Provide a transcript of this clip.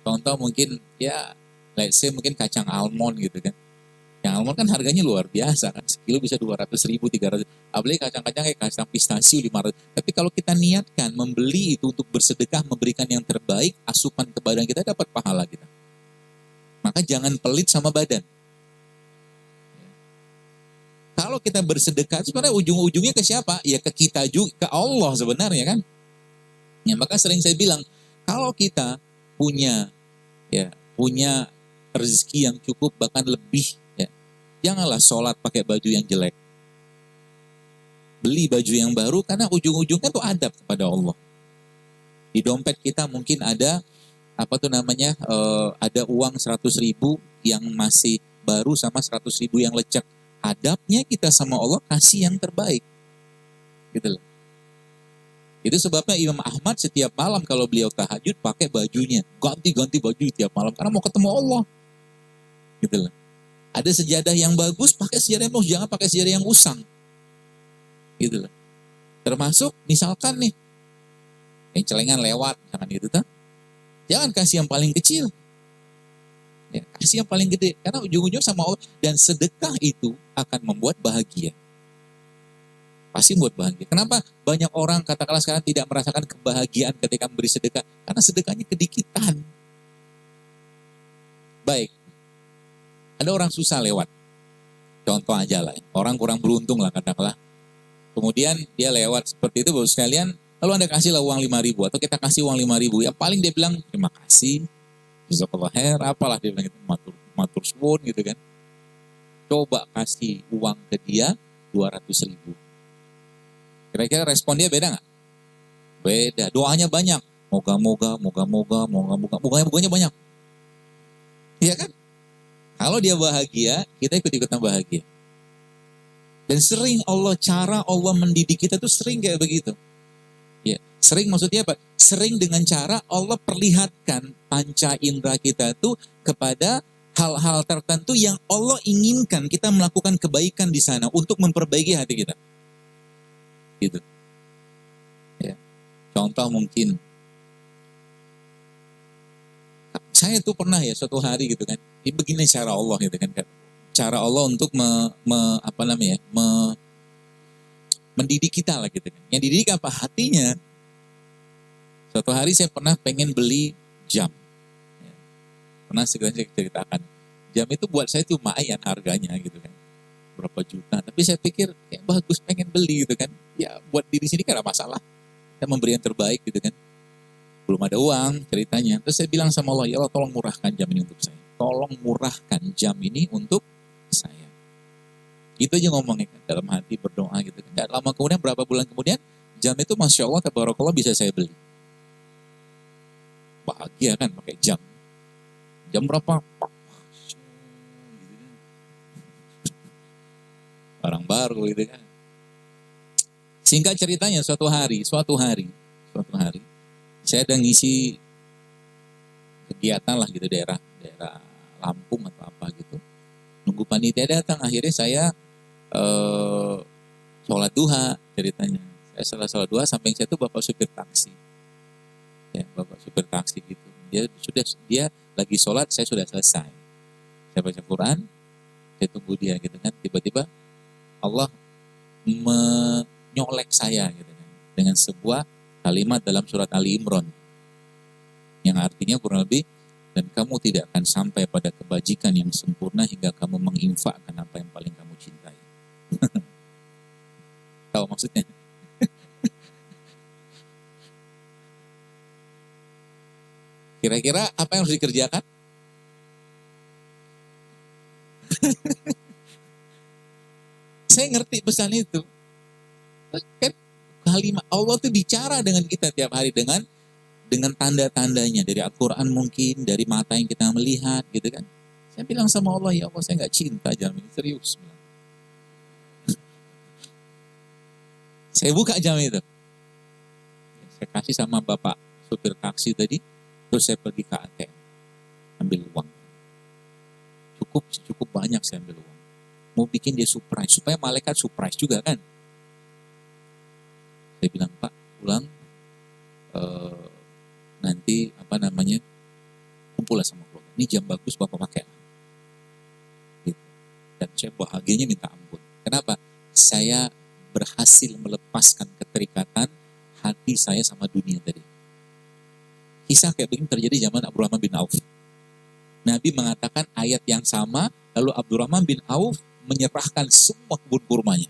Contoh mungkin ya, let's say mungkin kacang almond gitu kan. Yang almond kan harganya luar biasa kan, sekilo bisa 200.000, 300. Apalagi kacang-kacang kayak kacang pistasiu 500. Tapi kalau kita niatkan membeli itu untuk bersedekah, memberikan yang terbaik, asupan ke badan kita, dapat pahala kita. Maka jangan pelit sama badan. Kalau kita bersedekah, sebenarnya ujung-ujungnya ke siapa? Ya ke kita juga, ke Allah sebenarnya kan. Ya, maka sering saya bilang, kalau kita punya rezeki yang cukup bahkan lebih, ya, janganlah sholat pakai baju yang jelek. Beli baju yang baru karena ujung-ujungnya tuh adab kepada Allah. Di dompet kita mungkin ada ada uang 100.000 yang masih baru sama 100.000 yang lecek. Adabnya kita sama Allah kasih yang terbaik, gitu loh. Itu sebabnya Imam Ahmad setiap malam kalau beliau tahajud pakai bajunya, ganti baju tiap malam karena mau ketemu Allah, gitu loh. Ada sejadah yang bagus, pakai sejadah yang bagus, jangan pakai sejadah yang usang, gitu loh. Termasuk misalkan nih, yang celengan lewat, jangan gitu kan? Jangan kasih yang paling kecil, ya, kasih yang paling gede, karena ujung-ujungnya sama Allah. Dan sedekah itu akan membuat bahagia, pasti membuat bahagia. Kenapa banyak orang katakanlah sekarang tidak merasakan kebahagiaan ketika memberi sedekah? Karena sedekahnya kedikitan. Baik, ada orang susah lewat, contoh aja lah, orang kurang beruntung lah katakanlah. Kemudian dia lewat seperti itu, baru sekalian, lalu Anda kasihlah uang 5.000 atau kita kasih uang 5.000, ya paling dia bilang terima kasih, jazakallah khair, apalah dia bilang itu, matur suwun gitu kan. Coba kasih uang ke dia 200.000. Kira-kira respon dia beda nggak? Beda. Doanya banyak. Moga-moga bunganya banyak. Iya kan? Kalau dia bahagia, kita ikut-ikutan bahagia. Dan sering cara Allah mendidik kita tuh sering kayak begitu. Ya, sering maksudnya apa? Sering dengan cara Allah perlihatkan panca indera kita tuh kepada hal-hal tertentu yang Allah inginkan kita melakukan kebaikan di sana untuk memperbaiki hati kita. Gitu. Ya. Contoh mungkin saya tuh pernah ya suatu hari gitu kan, begini cara Allah gitu kan, cara Allah untuk mendidik kita lah gitu kan. Yang dididik apa? Hatinya. Suatu hari saya pernah pengen beli jam, ya. Pernah saya ceritakan, jam itu buat saya tuh lumayan harganya gitu kan, berapa juta. Tapi saya pikir kayak bagus, pengen beli gitu kan. Ya buat diri sini kan ada masalah, kita memberi yang terbaik gitu kan. Belum ada uang ceritanya. Terus saya bilang sama Allah, ya Allah tolong murahkan jam ini untuk saya. Tolong murahkan jam ini untuk saya. Gitu aja ngomongnya kan, dalam hati berdoa gitu kan. Dan lama kemudian, berapa bulan kemudian, jam itu Masya Allah, tabarakallah bisa saya beli. Bahagia kan pakai jam. Jam berapa? Barang baru gitu kan. Singkat ceritanya, suatu hari, saya ada ngisi kegiatan lah gitu, daerah Lampung atau apa gitu. Nunggu panitia datang, akhirnya saya sholat duha ceritanya. Saya setelah sholat duha, samping saya tuh bapak supir taksi. Ya, bapak supir taksi gitu. Dia lagi sholat, saya sudah selesai. Saya baca Quran, saya tunggu dia gitu kan. Tiba-tiba Allah menyolek saya gitu kan, dengan sebuah kalimat dalam surat Ali Imran yang artinya kurang lebih, dan kamu tidak akan sampai pada kebajikan yang sempurna hingga kamu menginfakkan apa yang paling kamu cintai. Tahu maksudnya? Kira-kira apa yang harus dikerjakan? Saya ngerti pesan itu. Kan kalimat Allah tuh bicara dengan kita tiap hari dengan tanda-tandanya dari Al-Quran mungkin, dari mata yang kita melihat gitu kan. Saya bilang sama Allah, ya Allah saya nggak cinta jam ini, serius. Saya buka jam itu. Saya kasih sama bapak supir taksi tadi, terus saya pergi ke ATM, ambil uang. Cukup banyak saya ambil uang. Mau bikin dia surprise, supaya malaikat surprise juga kan. Saya bilang, Pak, pulang nanti kumpul lah sama keluarga. Ini jam bagus, Bapak pakai. Gitu. Dan saya bahagianya minta ampun. Kenapa? Saya berhasil melepaskan keterikatan hati saya sama dunia tadi. Kisah kayak begini terjadi zaman Abdurrahman bin Auf. Nabi mengatakan ayat yang sama, lalu Abdurrahman bin Auf menyerahkan semua kebun kurmanya.